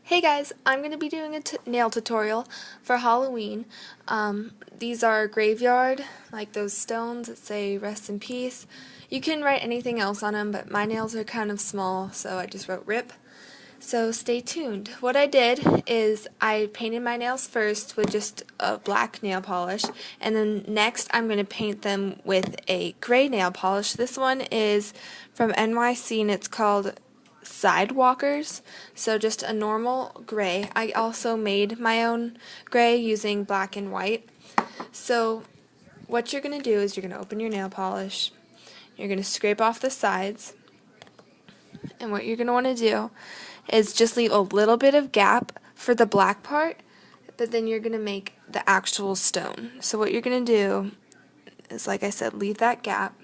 Hey guys, I'm going to be doing a nail tutorial for Halloween. These are graveyard, like those stones that say rest in peace. You can write anything else on them, but my nails are kind of small, so I just wrote RIP. So stay tuned. What I did is I painted my nails first with just a black nail polish, and then next I'm going to paint them with a gray nail polish. This one is from NYC and it's called Sidewalkers, so just a normal gray. I also made my own gray using black and white. So what you're going to do is you're going to open your nail polish, you're going to scrape off the sides, and what you're going to want to do is just leave a little bit of gap for the black part, but then you're going to make the actual stone. So what you're going to do is, like I said, leave that gap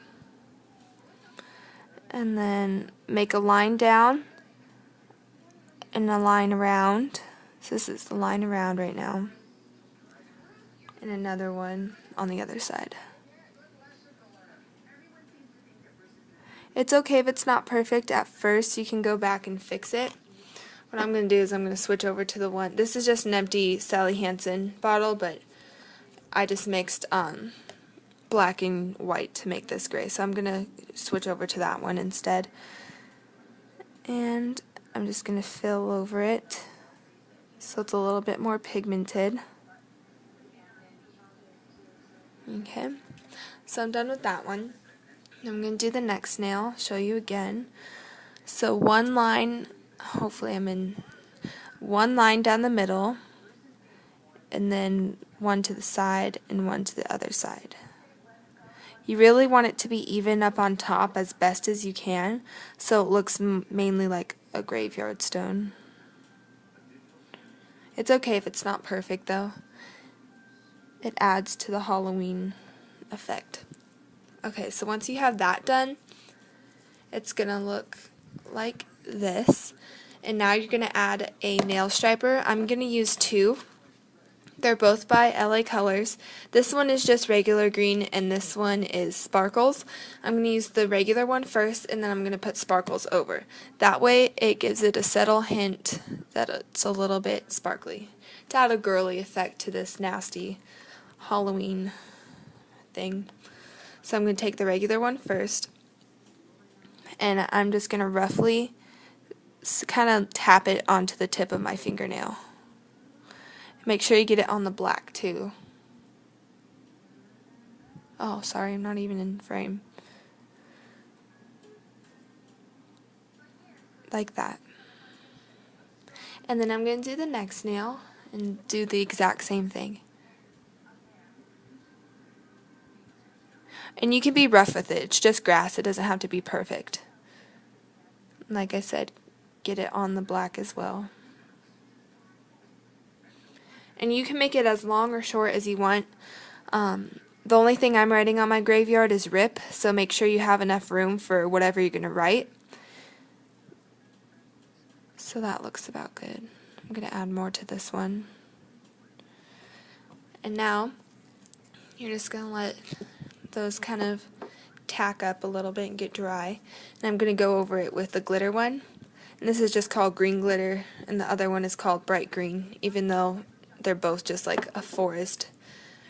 and then make a line down and a line around. So this is the line around right now, and another one on the other side. It's okay if it's not perfect at first, you can go back and fix it. What I'm going to do is I'm going to switch over to the one, this is just an empty Sally Hansen bottle, but I just mixed black and white to make this gray, so I'm going to switch over to that one instead. And I'm just going to fill over it so it's a little bit more pigmented. Okay, so I'm done with that one. I'm going to do the next nail, show you again. So one line, hopefully I'm in one line down the middle, and then one to the side and one to the other side. You really want it to be even up on top as best as you can, so it looks mainly like a graveyard stone. It's okay if it's not perfect though. It adds to the Halloween effect. Okay, so once you have that done, it's gonna look like this. And now you're gonna add a nail striper. I'm gonna use two. They're both by LA Colors. This one is just regular green and this one is sparkles. I'm going to use the regular one first and then I'm going to put sparkles over. That way it gives it a subtle hint that it's a little bit sparkly to add a girly effect to this nasty Halloween thing. So I'm going to take the regular one first and I'm just going to roughly kind of tap it onto the tip of my fingernail. Make sure you get it on the black too. Oh, sorry, I'm not even in frame. Like that. And then I'm going to do the next nail and do the exact same thing. And you can be rough with it. It's just grass. It doesn't have to be perfect. Like I said, get it on the black as well. And you can make it as long or short as you want. The only thing I'm writing on my graveyard is RIP, so make sure you have enough room for whatever you're going to write. So that looks about good. I'm going to add more to this one. And now, you're just going to let those kind of tack up a little bit and get dry. And I'm going to go over it with the glitter one. And this is just called green glitter, and the other one is called bright green, even though they're both just like a forest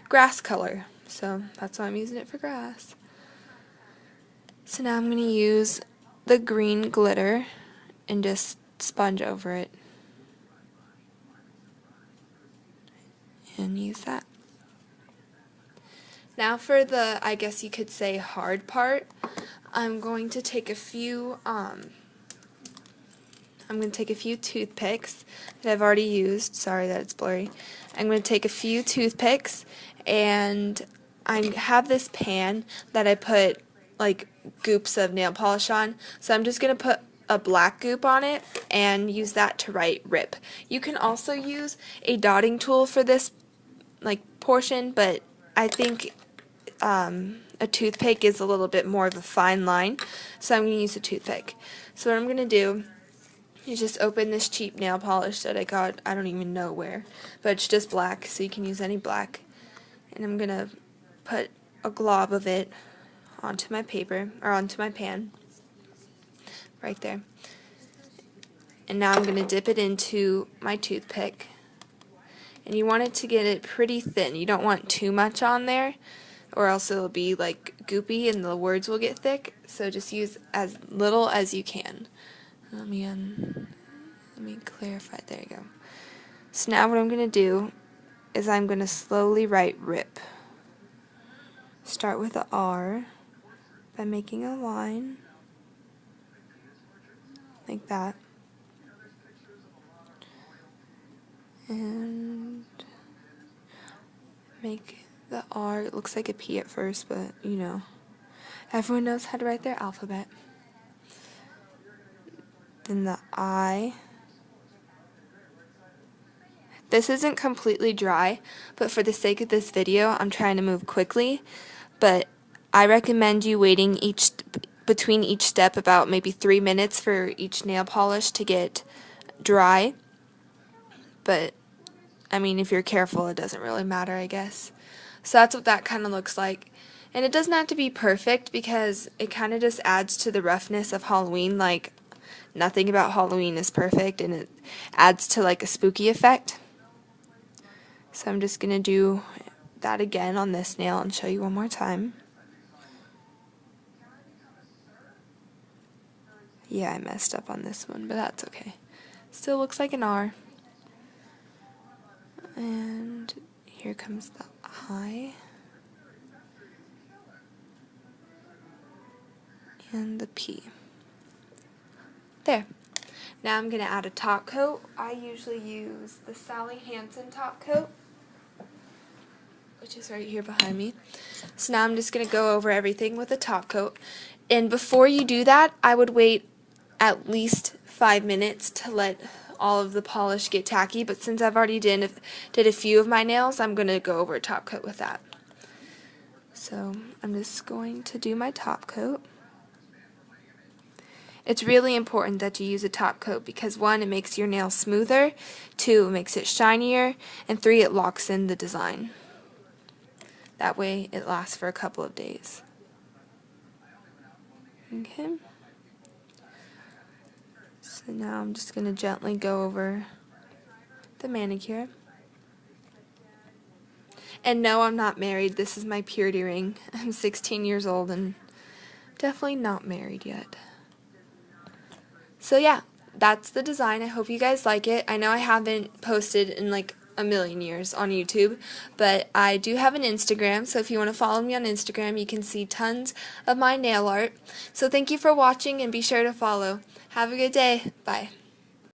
grass color. So that's why I'm using it for grass. So now I'm going to use the green glitter and just sponge over it. And use that. Now for the, I guess you could say, hard part, I'm going to take a few toothpicks that I've already used. Sorry that it's blurry. I'm going to take a few toothpicks, and I have this pan that I put like goops of nail polish on. So I'm just going to put a black goop on it and use that to write RIP. You can also use a dotting tool for this like portion, but I think a toothpick is a little bit more of a fine line, so I'm going to use a toothpick. So what I'm going to do, you just open this cheap nail polish that I got, I don't even know where, but it's just black, so you can use any black. And I'm going to put a glob of it onto my paper, or onto my pan, right there. And now I'm going to dip it into my toothpick. And you want it to get it pretty thin. You don't want too much on there, or else it'll be like goopy and the words will get thick. So just use as little as you can. Let me clarify. There you go. So now what I'm going to do is I'm going to slowly write rip. Start with the R by making a line like that. And make the R, it looks like a P at first, but you know, everyone knows how to write their alphabet. Then the I. This isn't completely dry, but for the sake of this video, I'm trying to move quickly. But I recommend you waiting between each step about maybe 3 minutes for each nail polish to get dry. But I mean, if you're careful, it doesn't really matter, I guess. So that's what that kind of looks like. And it doesn't have to be perfect because it kind of just adds to the roughness of Halloween. Like, nothing about Halloween is perfect, and it adds to like a spooky effect. So I'm just going to do that again on this nail and show you one more time. Yeah, I messed up on this one, but that's okay. Still looks like an R. And here comes the I. And the P. There. Now I'm going to add a top coat. I usually use the Sally Hansen top coat, which is right here behind me. So now I'm just going to go over everything with a top coat. And before you do that, I would wait at least 5 minutes to let all of the polish get tacky, but since I've already did a few of my nails, I'm going to go over a top coat with that. So I'm just going to do my top coat. It's really important that you use a top coat because 1, it makes your nail smoother, 2, it makes it shinier, and 3, it locks in the design. That way it lasts for a couple of days. Okay. So now I'm just going to gently go over the manicure. And no, I'm not married. This is my purity ring. I'm 16 years old and definitely not married yet. So yeah, that's the design. I hope you guys like it. I know I haven't posted in like a million years on YouTube, but I do have an Instagram, so if you want to follow me on Instagram, you can see tons of my nail art. So thank you for watching, and be sure to follow. Have a good day. Bye.